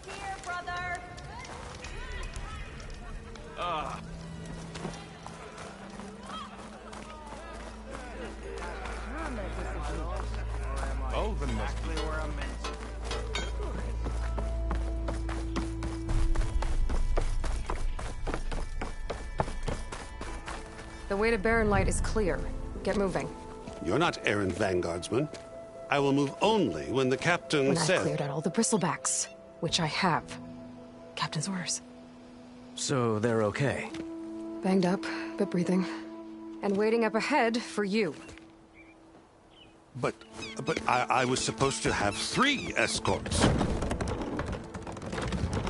here, brother. Oh, the exactly where I'm meant to. The way to Barren Light is clear. Get moving. You're not errand vanguardsman. I will move only when the captain When says... I've cleared out all the bristlebacks, which I have. Captain's orders. So they're okay? Banged up, but breathing. And waiting up ahead for you. But I was supposed to have 3 escorts.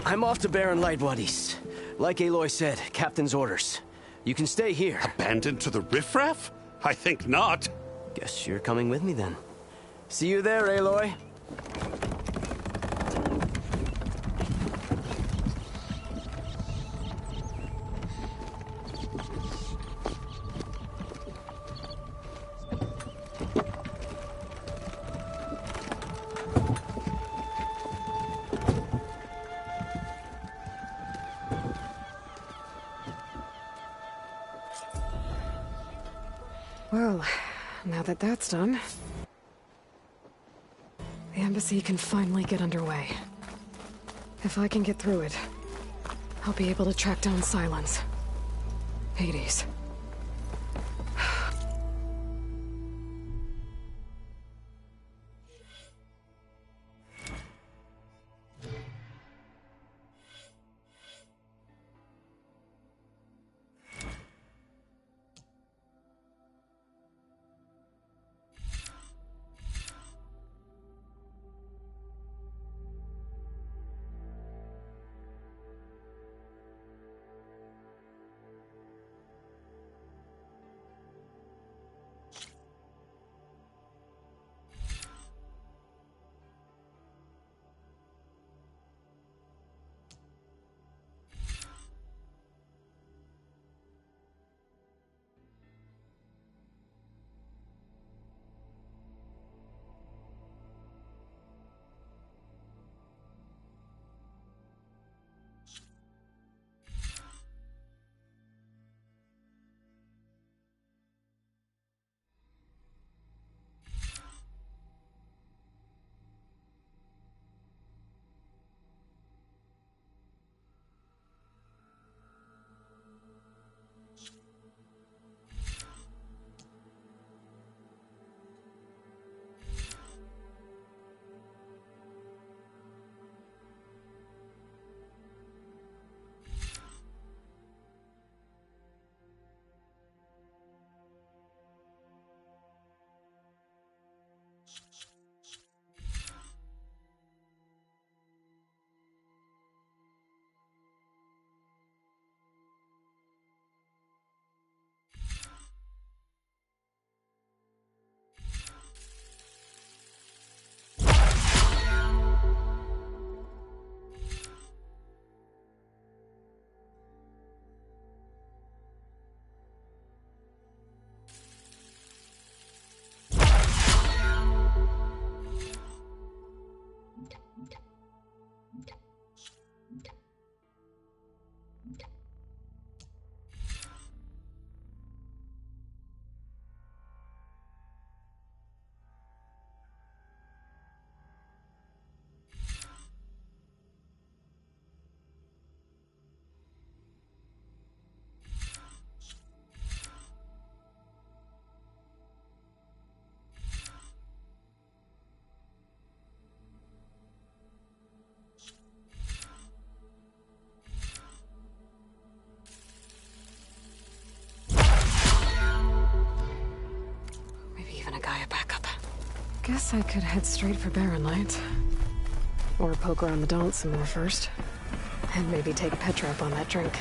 I'm off to Barren Light, Wadis. Like Aloy said, Captain's orders. You can stay here. Abandoned to the riffraff? I think not. Guess you're coming with me then. See you there, Aloy. Well, now that that's done, the embassy can finally get underway. If I can get through it, I'll be able to track down Silence. Hades. Guess I could head straight for Barren Light. Or poke around the Daunt some more first. And maybe take Petra up on that drink.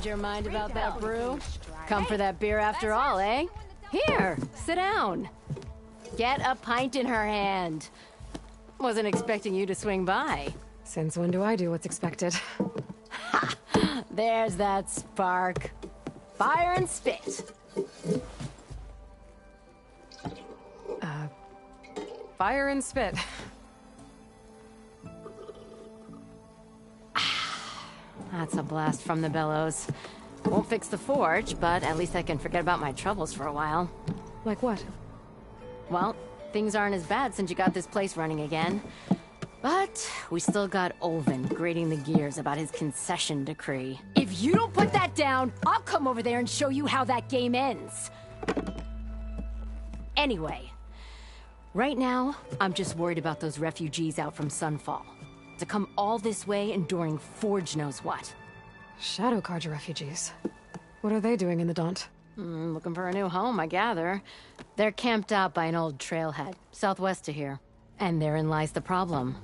Your mind about that brew? Come for that beer after all, eh? Here, sit down. Get a pint in her hand. Wasn't expecting you to swing by. Since when do I do what's expected? There's that spark. Fire and spit. Fire and spit. That's a blast from the bellows. Won't fix the forge, but at least I can forget about my troubles for a while. Like what? Well, things aren't as bad since you got this place running again. But we still got Olvin grating the gears about his concession decree. If you don't put that down, I'll come over there and show you how that game ends. Anyway, right now, I'm just worried about those refugees out from Sunfall. To come all this way enduring Forge knows what. Shadow Carja refugees. What are they doing in the Daunt? Looking for a new home, I gather. They're camped out by an old trailhead, southwest of here. And therein lies the problem.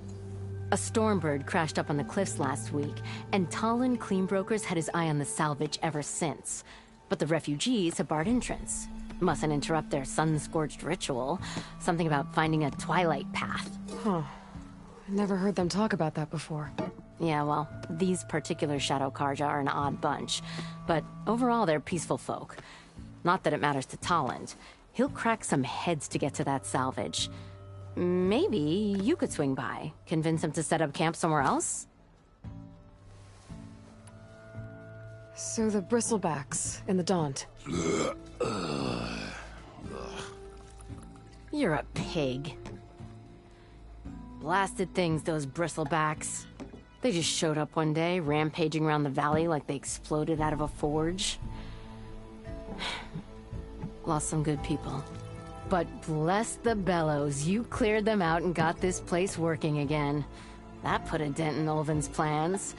A Stormbird crashed up on the cliffs last week, and Talon Cleanbrokers had his eye on the salvage ever since. But the refugees have barred entrance. Mustn't interrupt their sun-scorched ritual. Something about finding a twilight path. Huh. I never heard them talk about that before. Yeah, well, these particular Shadow Carja are an odd bunch. But overall, they're peaceful folk. Not that it matters to Talon. He'll crack some heads to get to that salvage. Maybe you could swing by, convince him to set up camp somewhere else? So the bristlebacks in the Daunt. You're a pig. Blasted things, those bristlebacks. They just showed up one day, rampaging around the valley like they exploded out of a forge. Lost some good people. But bless the bellows, you cleared them out and got this place working again. That put a dent in Olvin's plans.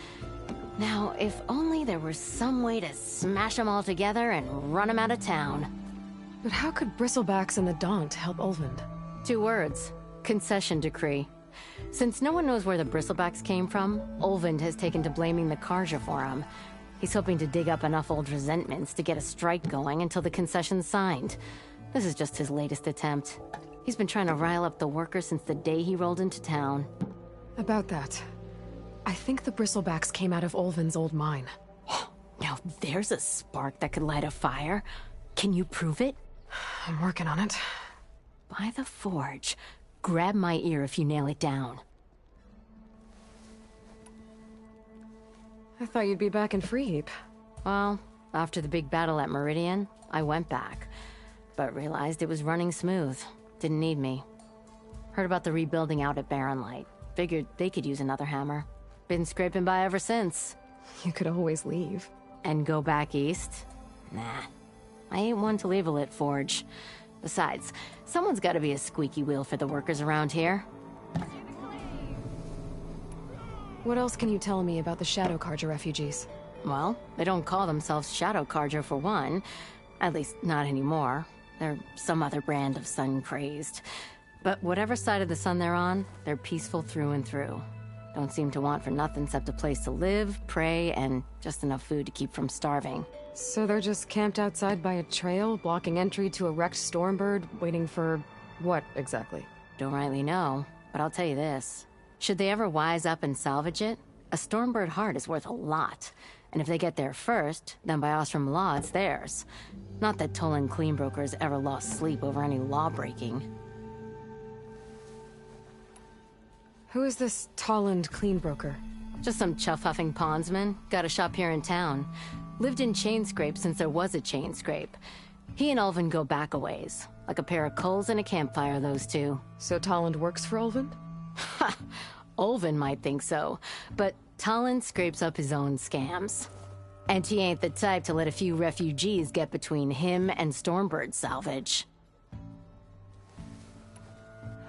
Now, if only there were some way to smash them all together and run them out of town. But how could bristlebacks in the Daunt help Olvin? 2 words. Concession decree. Since no one knows where the bristlebacks came from, Olvind has taken to blaming the Carja for them. He's hoping to dig up enough old resentments to get a strike going until the concession's signed. This is just his latest attempt. He's been trying to rile up the workers since the day he rolled into town. About that, I think the bristlebacks came out of Olvin's old mine. Now there's a spark that could light a fire. Can you prove it? I'm working on it. By the forge. Grab my ear if you nail it down. I thought you'd be back in Freeheap. Well, after the big battle at Meridian, I went back. But realized it was running smooth. Didn't need me. Heard about the rebuilding out at Barren Light. Figured they could use another hammer. Been scraping by ever since. You could always leave. And go back east? Nah. I ain't one to leave a lit forge. Besides, someone's gotta be a squeaky wheel for the workers around here. What else can you tell me about the Shadow Carja refugees? Well, they don't call themselves Shadow Carja for one. At least, not anymore. They're some other brand of sun-crazed. But whatever side of the sun they're on, they're peaceful through and through. Don't seem to want for nothing except a place to live, pray, and just enough food to keep from starving. So they're just camped outside by a trail, blocking entry to a wrecked Stormbird, waiting for... what, exactly? Don't rightly know, but I'll tell you this. Should they ever wise up and salvage it, a Stormbird heart is worth a lot. And if they get there first, then by Ostrom law, it's theirs. Not that Tolan Cleanbrokers ever lost sleep over any law-breaking. Who is this Tolland Cleanbroker? Just some chuff-huffing pondsman. Got a shop here in town. Lived in Chainscrape since there was a Chainscrape. He and Ulvin go back a ways. Like a pair of coals and a campfire, those two. So Tolland works for Ulvin? Ha! Ulvin might think so, but Talon scrapes up his own scams. And he ain't the type to let a few refugees get between him and Stormbird salvage.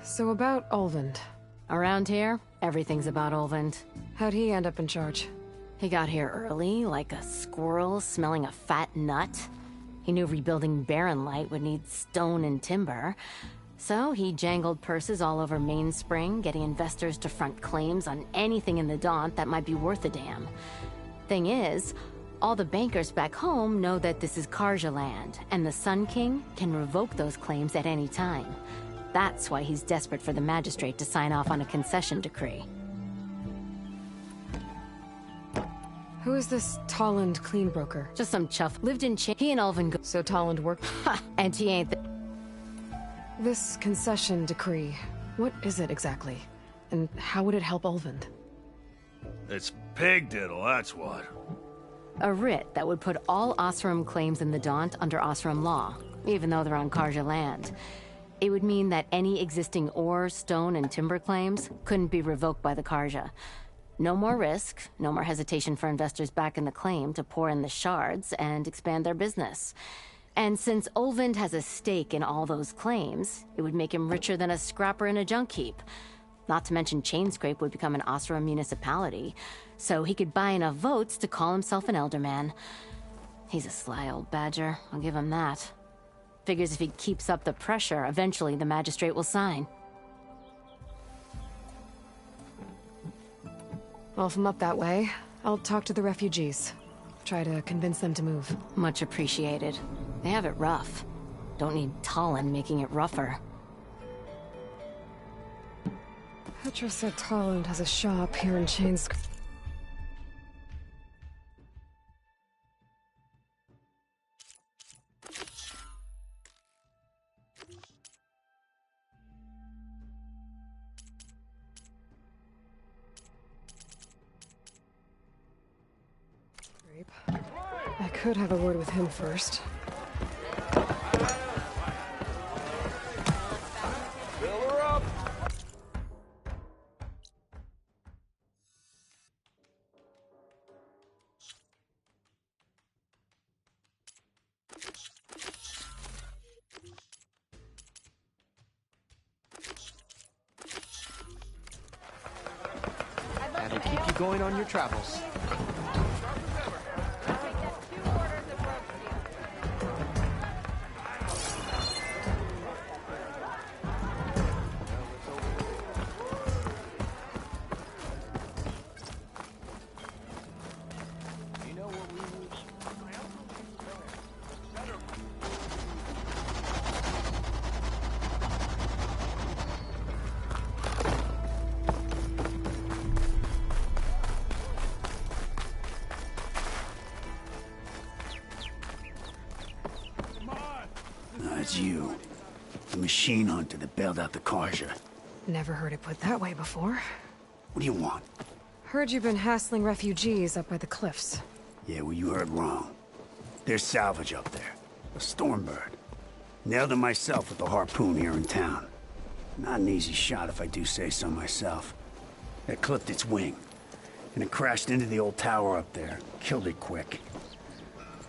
So about Ulvin. Around here, everything's about Ulvin. How'd he end up in charge? He got here early, like a squirrel smelling a fat nut. He knew rebuilding Barren Light would need stone and timber. So he jangled purses all over Mainspring, getting investors to front claims on anything in the Daunt that might be worth a damn. Thing is, All the bankers back home know that this is Karja land, and the Sun King can revoke those claims at any time. That's why he's desperate for the magistrate to sign off on a concession decree. Who is this Tolland clean broker? Just some chuff. Lived in He and Ulvin go. So Tolland worked... Ha! And he ain't the... This concession decree, what is it exactly? And how would it help Ulvund? It's pig diddle, that's what. A writ that would put all Osram claims in the Daunt under Osram law, even though they're on Karja land. It would mean that any existing ore, stone, and timber claims couldn't be revoked by the Karja. No more risk, no more hesitation for investors back in the claim to pour in the shards and expand their business. And since Ulvund has a stake in all those claims, it would make him richer than a scrapper in a junk heap. Not to mention Chainscrape would become an Osram municipality, so he could buy enough votes to call himself an elderman. He's a sly old badger, I'll give him that. Figures if he keeps up the pressure, eventually the magistrate will sign. Well, if I'm up that way, I'll talk to the refugees. Try to convince them to move. Much appreciated. They have it rough. Don't need Tolland making it rougher. Petra said Tolland has a shop here in Chainscrape. I could have a word with him first. Fill her up! That'll keep you going on your travels. It's you. The machine hunter that bailed out the Karja. Never heard it put that way before. What do you want? Heard you've been hassling refugees up by the cliffs. Yeah, well, you heard wrong. There's salvage up there. A Stormbird. Nailed him myself with the harpoon here in town. Not an easy shot if I do say so myself. It clipped its wing. And it crashed into the old tower up there. Killed it quick.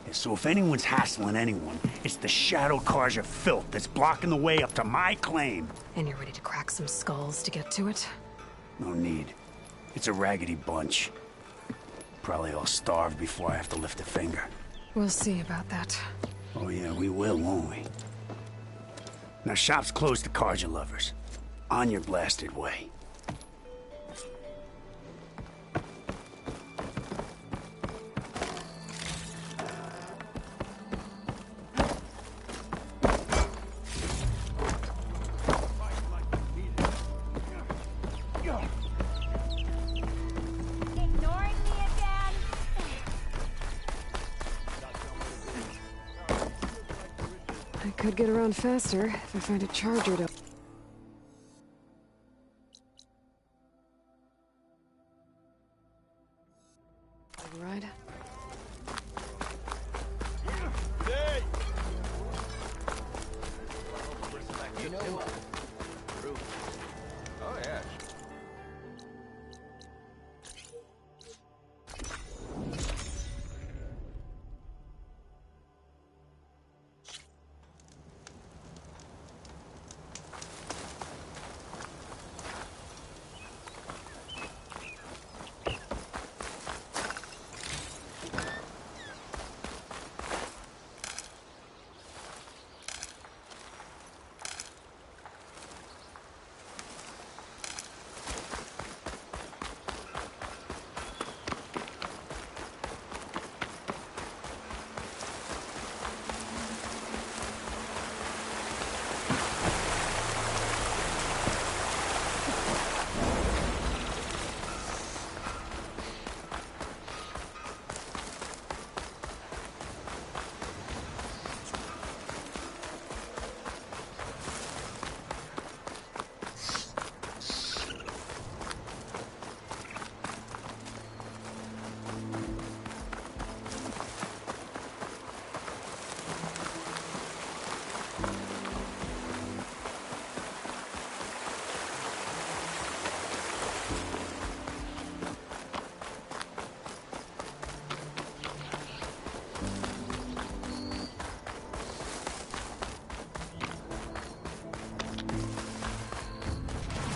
Yeah, so if anyone's hassling anyone, it's the Shadow Karja filth that's blocking the way up to my claim. And you're ready to crack some skulls to get to it? No need. It's a raggedy bunch. Probably all starved before I have to lift a finger. We'll see about that. Oh yeah, we will, won't we? Now shop's closed to Karja lovers. On your blasted way. Ignoring me again? I could get around faster if I find a charger to... Ride? You know what? Oh, yeah.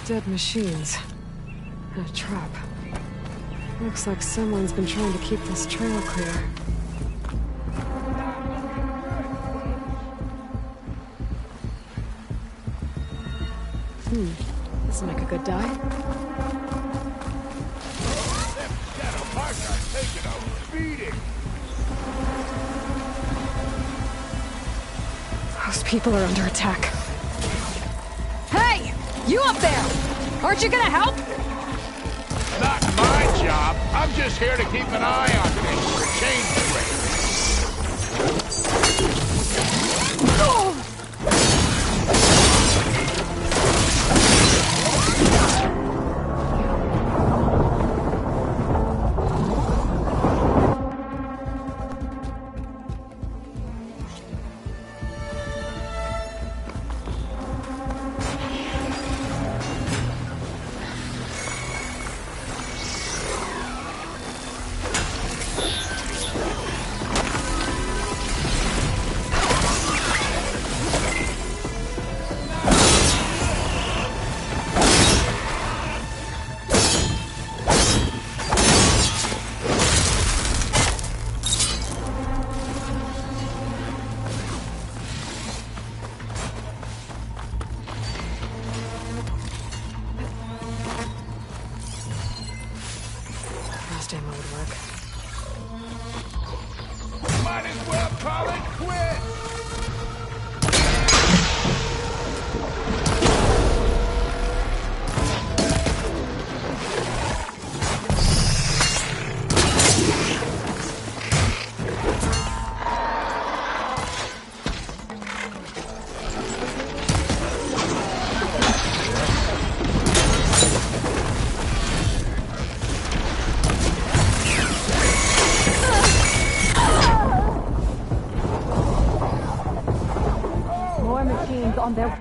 Dead machines. And a trap. Looks like someone's been trying to keep this trail clear. This'll make a good die. Those people are under attack. Hey! You up there! Aren't you gonna help? Not my job. I'm just here to keep an eye on things for change Ammo would work. Might as well call it quits! On their...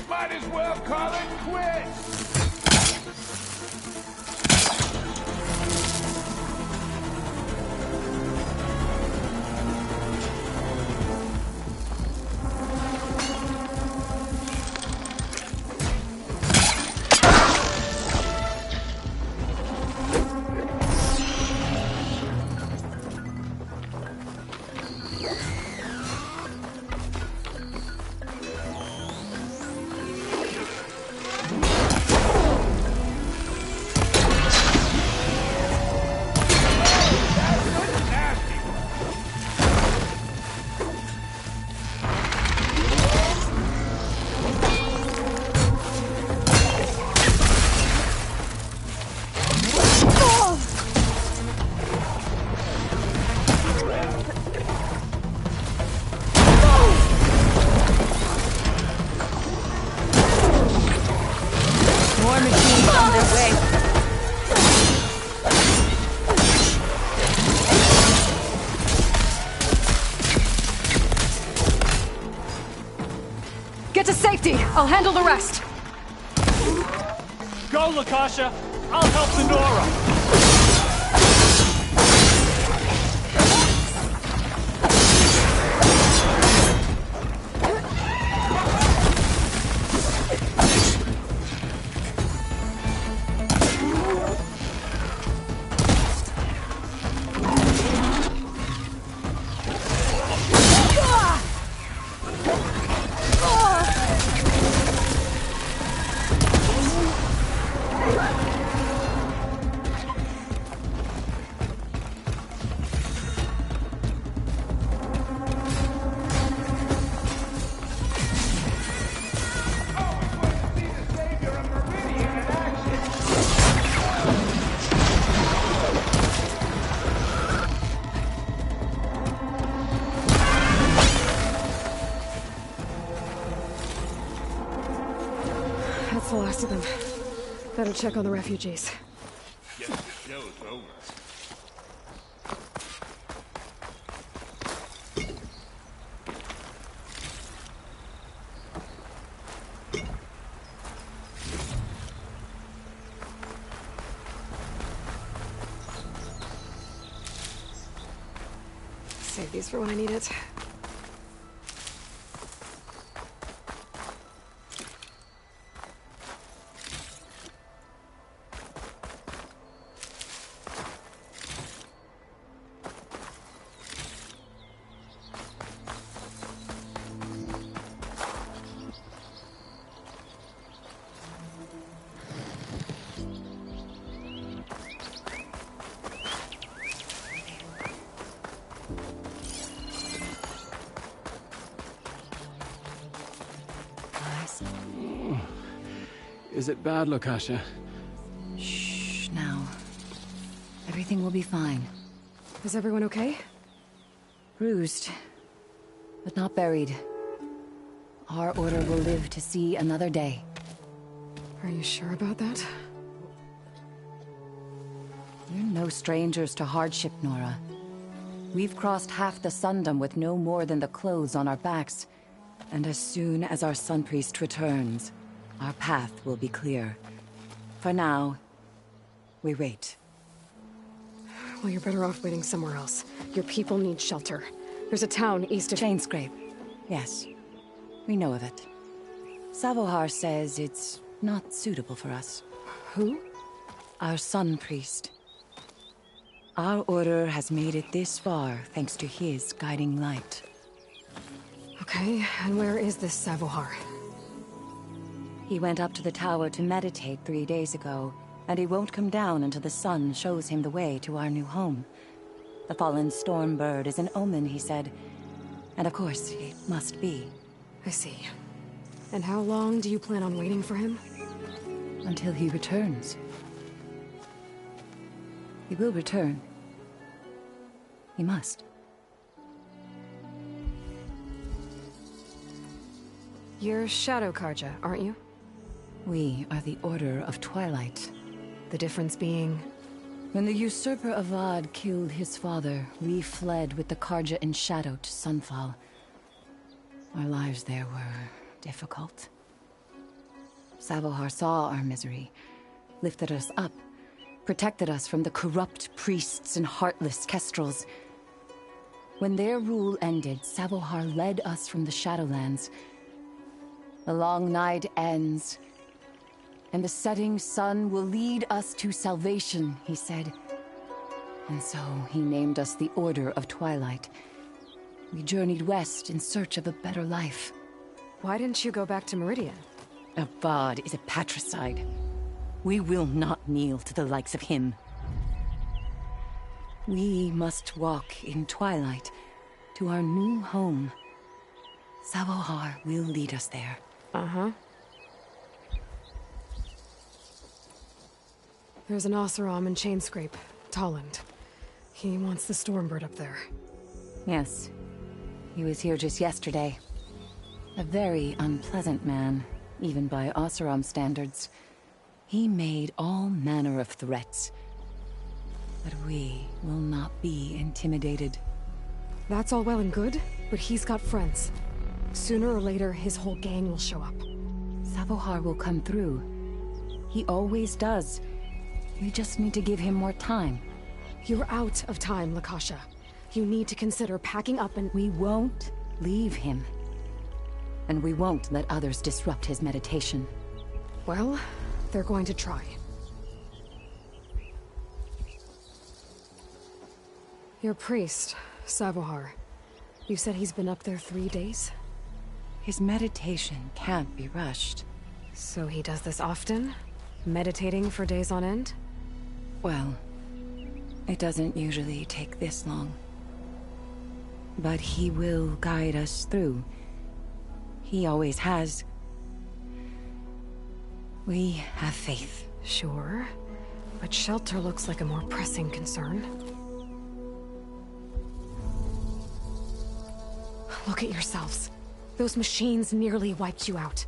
Might as well call it quits! More machines on their way. Get to safety! I'll handle the rest! Go, Lakasha! I'll help the Nora! That's the last of them. Better check on the refugees. Guess the show's over. Save these for when I need it. Is it bad, Lukasha? Shh, now. Everything will be fine. Is everyone okay? Bruised, but not buried. Our order will live to see another day. Are you sure about that? We're no strangers to hardship, Nora. We've crossed half the Sundom with no more than the clothes on our backs. And as soon as our Sun Priest returns, our path will be clear. For now, we wait. Well, you're better off waiting somewhere else. Your people need shelter. There's a town east of... Chainscrape. Yes. We know of it. Savohar says it's not suitable for us. Who? Our Sun Priest. Our order has made it this far thanks to his guiding light. Okay, and where is this Savohar? He went up to the tower to meditate 3 days ago, and he won't come down until the sun shows him the way to our new home. The fallen storm bird is an omen, he said. And of course, it must be. I see. And how long do you plan on waiting for him? Until he returns. He will return. He must. You're Shadow Karja, aren't you? We are the Order of Twilight. The difference being... When the usurper Avad killed his father, we fled with the Karja in shadow to Sunfall. Our lives there were difficult. Savohar saw our misery, lifted us up, protected us from the corrupt priests and heartless kestrels. When their rule ended, Savohar led us from the Shadowlands. The long night ends, and the setting sun will lead us to salvation, he said. And so he named us the Order of Twilight. We journeyed west in search of a better life. Why didn't you go back to Meridian? Avad is a patricide. We will not kneel to the likes of him. We must walk in twilight to our new home. Savohar will lead us there. Uh-huh. There's an Oseram in Chainscrape, Tolland. He wants the Stormbird up there. Yes. He was here just yesterday. A very unpleasant man, even by Oseram standards. He made all manner of threats. But we will not be intimidated. That's all well and good, but he's got friends. Sooner or later, his whole gang will show up. Savohar will come through. He always does. We just need to give him more time. You're out of time, Lukasha. You need to consider packing up and... We won't leave him. And we won't let others disrupt his meditation. Well, they're going to try. Your priest, Savohar. You said he's been up there 3 days? His meditation can't be rushed. So he does this often? Meditating for days on end? Well, it doesn't usually take this long. But he will guide us through. He always has. We have faith. Sure, but shelter looks like a more pressing concern. Look at yourselves. Those machines nearly wiped you out.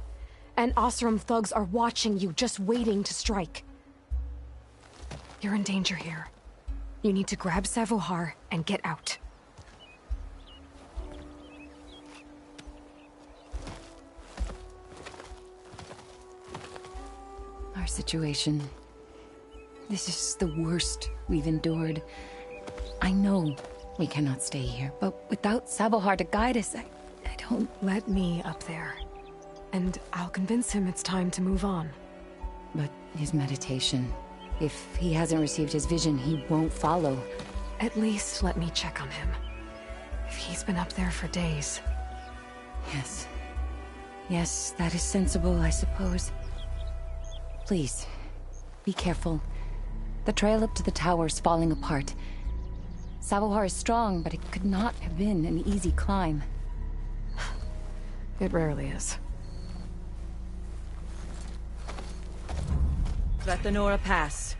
and Oseram thugs are watching you, just waiting to strike. You're in danger here. You need to grab Savohar and get out. Our situation. This is the worst we've endured. I know we cannot stay here, but without Savohar to guide us, I don't... Let me up there, and I'll convince him it's time to move on. But his meditation... If he hasn't received his vision, he won't follow. At least let me check on him. If he's been up there for days. Yes. Yes, that is sensible, I suppose. Please, be careful. The trail up to the tower's falling apart. Savohar is strong, but it could not have been an easy climb. It rarely is. Let the Nora pass.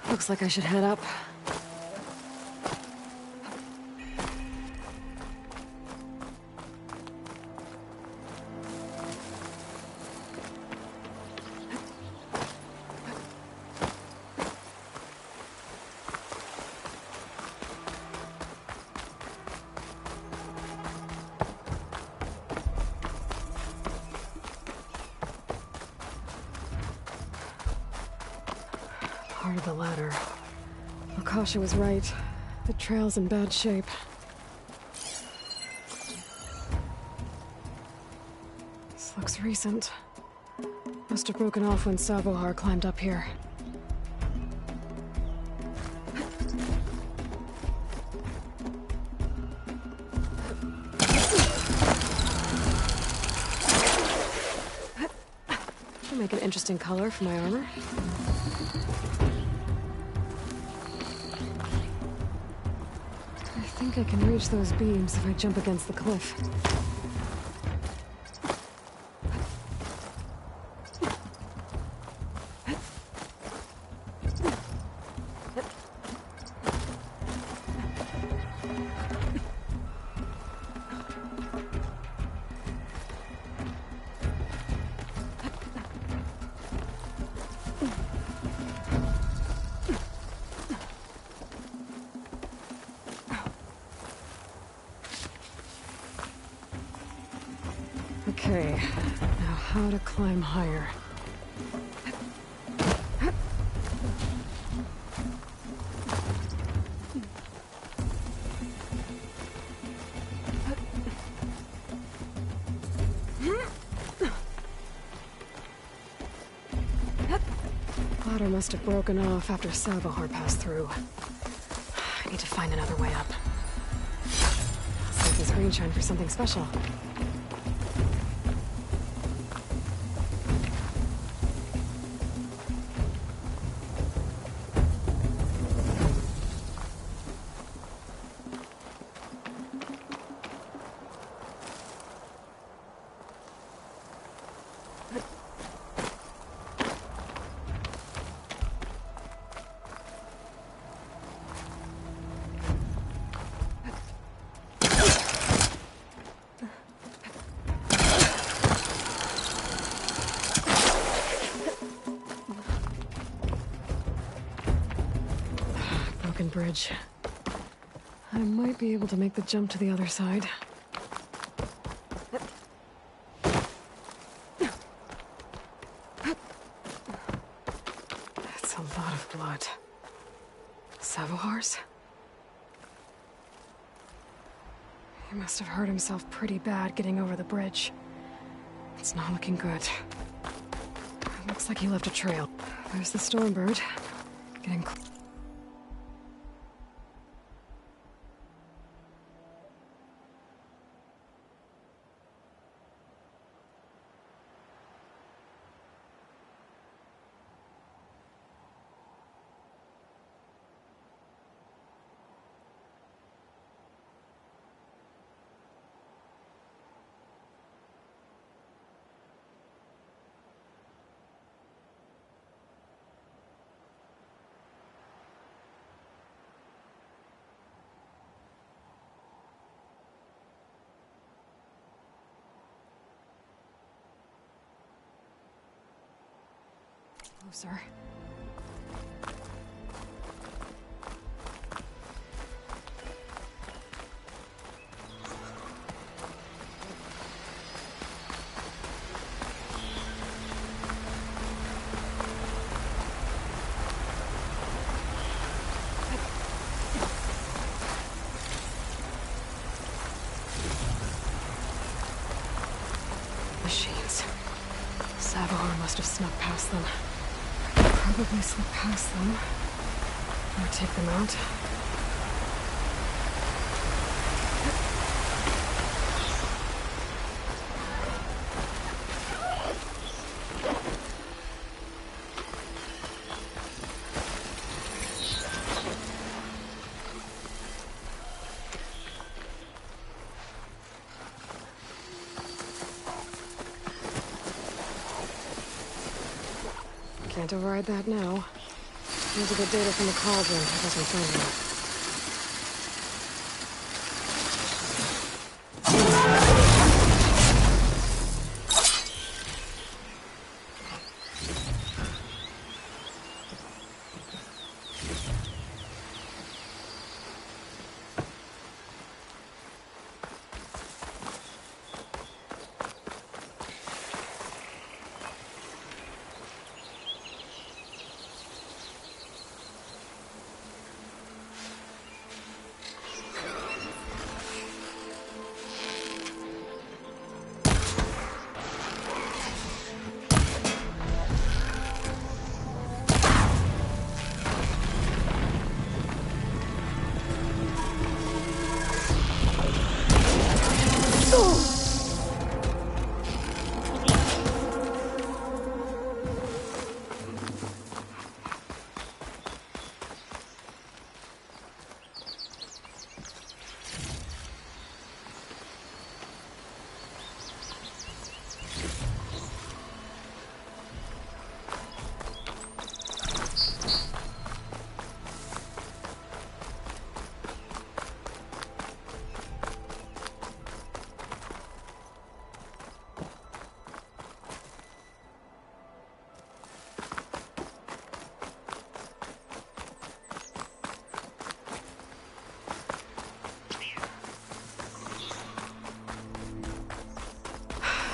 Looks like I should head up. Part of the ladder. Akasha was right. The trail's in bad shape. This looks recent. Must have broken off when Savohar climbed up here. Should make an interesting color for my armor. I think I can reach those beams if I jump against the cliff. Okay, now how to climb higher. Ladder must have broken off after Savohar passed through. I need to find another way up. Save this green shine for something special. Bridge. I might be able to make the jump to the other side. That's a lot of blood. Savohar's? Must have hurt himself pretty bad getting over the bridge. It's not looking good. Looks like he left a trail. There's the Stormbird. Getting close. Closer. Machines. Savahar must have snuck past them. Probably slip past them. Or take them out. Can't override that now. Here's a good data from the cauldron. I guess I'm fine.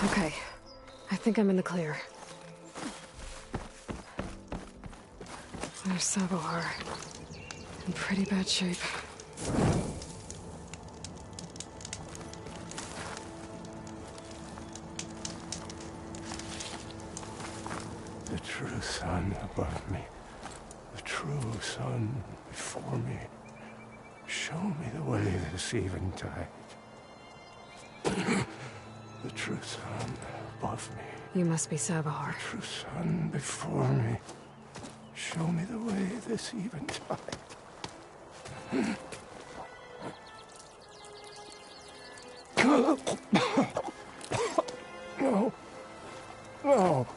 Okay. I think I'm in the clear. There's Savahar. In pretty bad shape. The true sun above me. The true sun before me. Show me the way this eventide. The true sun above me. You must be Savahar. The true sun before me. Show me the way this eventide. No. No.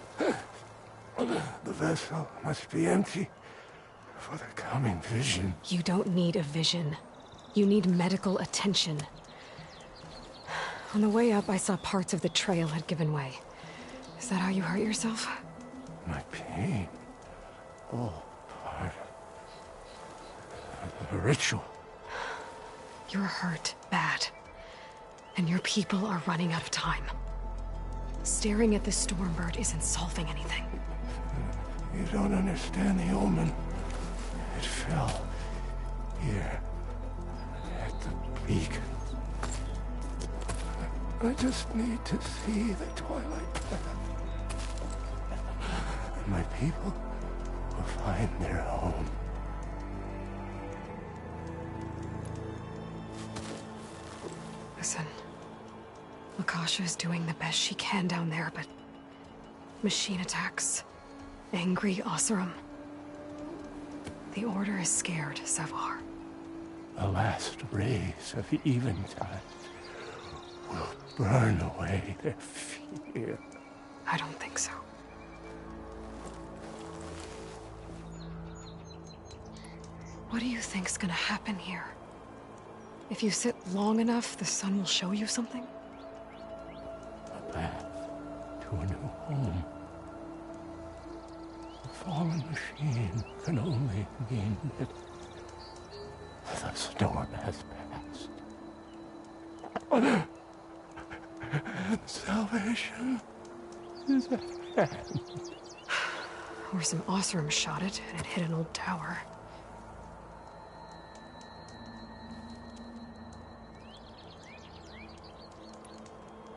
The vessel must be empty for the coming vision. You don't need a vision. You need medical attention. On the way up, I saw parts of the trail had given way. Is that how you hurt yourself? My pain. All part of the ritual. You're hurt bad. And your people are running out of time. Staring at the Stormbird isn't solving anything. You don't understand the omen. It fell here at the beacon. I just need to see the twilight path. And my people will find their home. Listen, Lakasha is doing the best she can down there, but machine attacks, angry Oseram. The Order is scared, Sevar. The last rays of eventide will burn away their fear. I don't think so. What do you think's gonna happen here? If you sit long enough, the sun will show you something? A path to a new home. The fallen machine can only mean that the storm has passed. Salvation is at hand. Or some Oseram shot it, and it hit an old tower.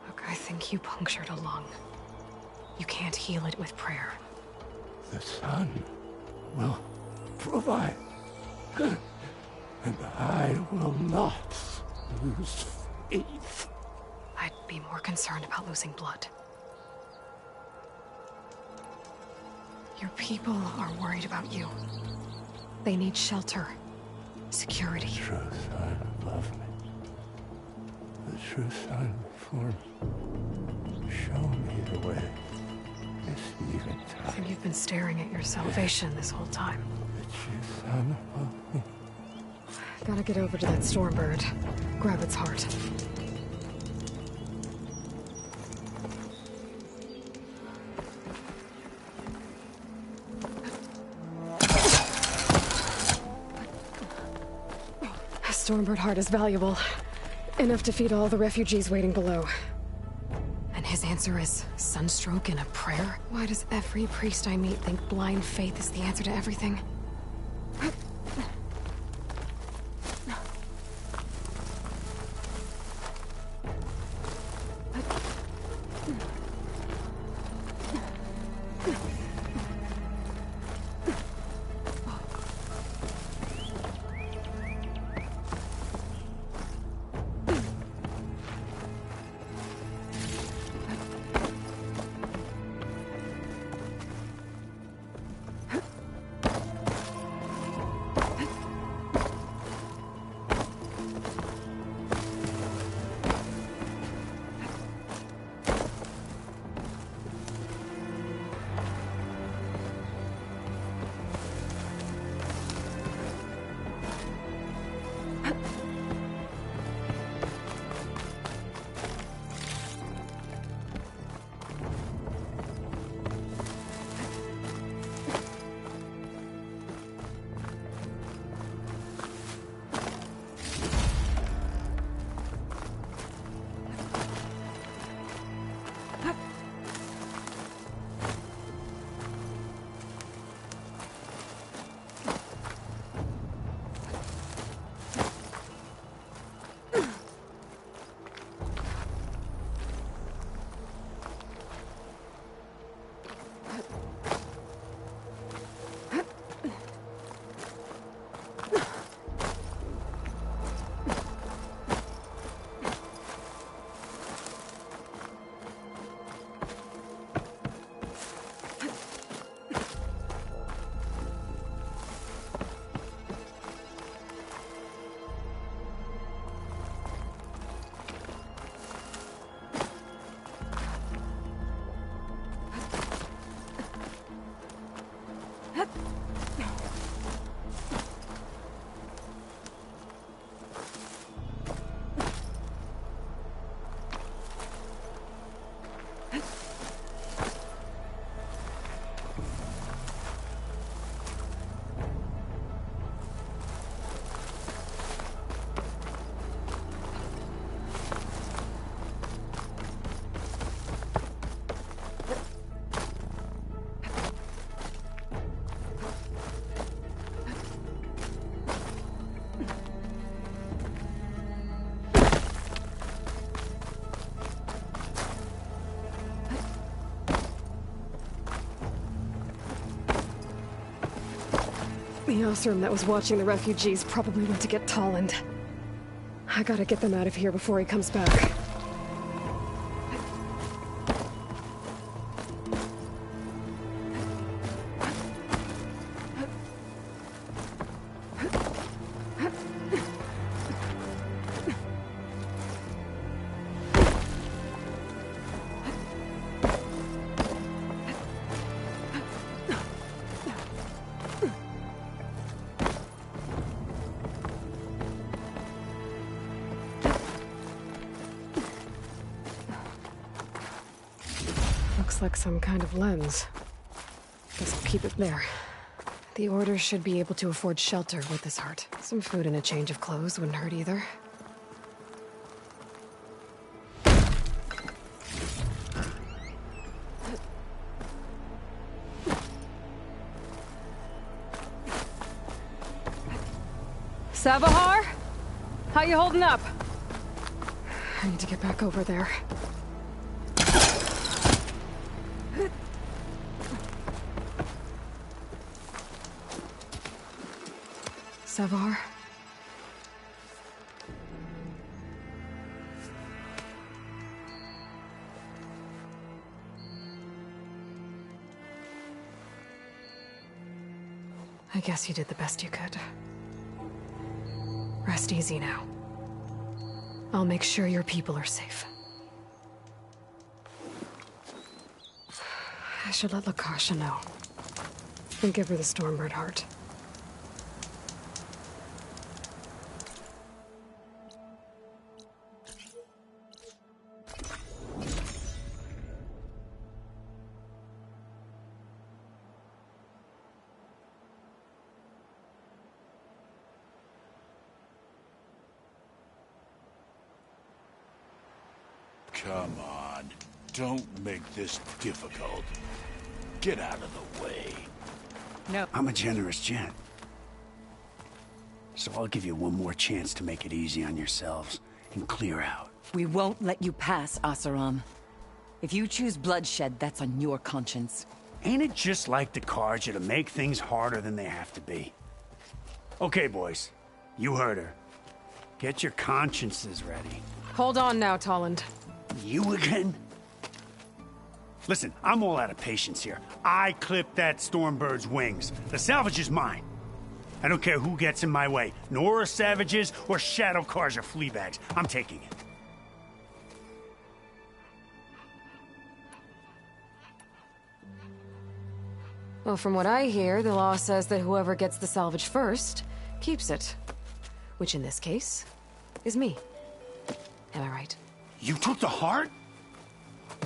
Look, I think you punctured a lung. You can't heal it with prayer. The sun will provide. And I will not lose faith. I'd be more concerned about losing blood. Your people are worried about you. They need shelter, security. The true son love me. The true son before me. Show me the way. This eventide. I think you've been staring at your salvation this whole time. The true son love me. Gotta get over to that Stormbird. Grab its heart. A Stormbird heart is valuable. Enough to feed all the refugees waiting below. And his answer is sunstroke and a prayer? Why does every priest I meet think blind faith is the answer to everything? The Osram that was watching the refugees probably went to get Tolland. I gotta get them out of here before he comes back. Looks like some kind of lens. Guess I'll keep it there. The Order should be able to afford shelter with this heart. Some food and a change of clothes wouldn't hurt either. Savahar? How you holding up? I need to get back over there. Savahar? I guess you did the best you could. Rest easy now. I'll make sure your people are safe. I should let Lakasha know. And give her the Stormbird heart. Come on. Don't make this difficult. Get out of the way. No. I'm a generous gent. So I'll give you one more chance to make it easy on yourselves and clear out. We won't let you pass, Asaram. If you choose bloodshed, that's on your conscience. Ain't it just like the Karja to make things harder than they have to be? Okay, boys. You heard her. Get your consciences ready. Hold on now, Tolland. You again? Listen, I'm all out of patience here. I clipped that Stormbird's wings. The salvage is mine. I don't care who gets in my way. Nora savages or shadow cars or flea bags. I'm taking it. Well, from what I hear, the law says that whoever gets the salvage first keeps it. Which in this case is me. Am I right? You took the heart?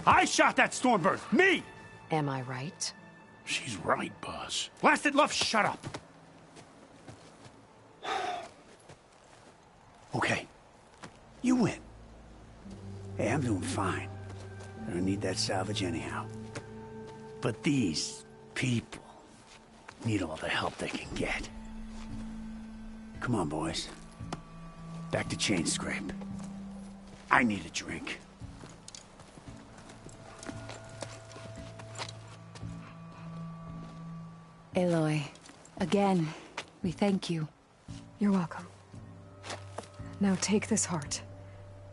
I shot that Stormbird! Me! Am I right? She's right, boss. Blasted love, shut up! Okay. You win. Hey, I'm doing fine. I don't need that salvage anyhow. But these people need all the help they can get. Come on, boys. Back to Chain Scrape. I need a drink. Aloy, again, we thank you. You're welcome. Now take this heart.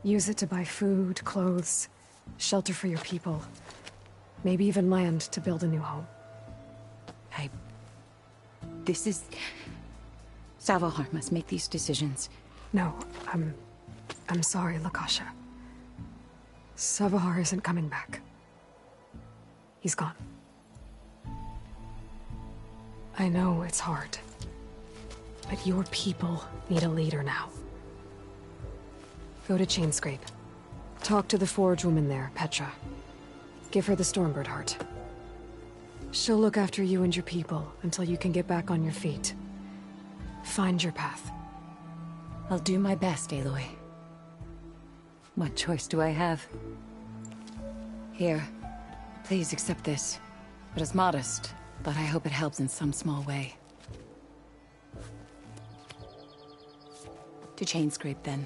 Use it to buy food, clothes, shelter for your people. Maybe even land to build a new home. This is... Savahar must make these decisions. No, I'm sorry, Lakasha. Savahar isn't coming back. He's gone. I know it's hard, but your people need a leader now. Go to Chainscrape. Talk to the forge woman there, Petra. Give her the Stormbird heart. She'll look after you and your people until you can get back on your feet. Find your path. I'll do my best, Aloy. What choice do I have? Here, please accept this. It is modest, but I hope it helps in some small way. To Chainscrape, then.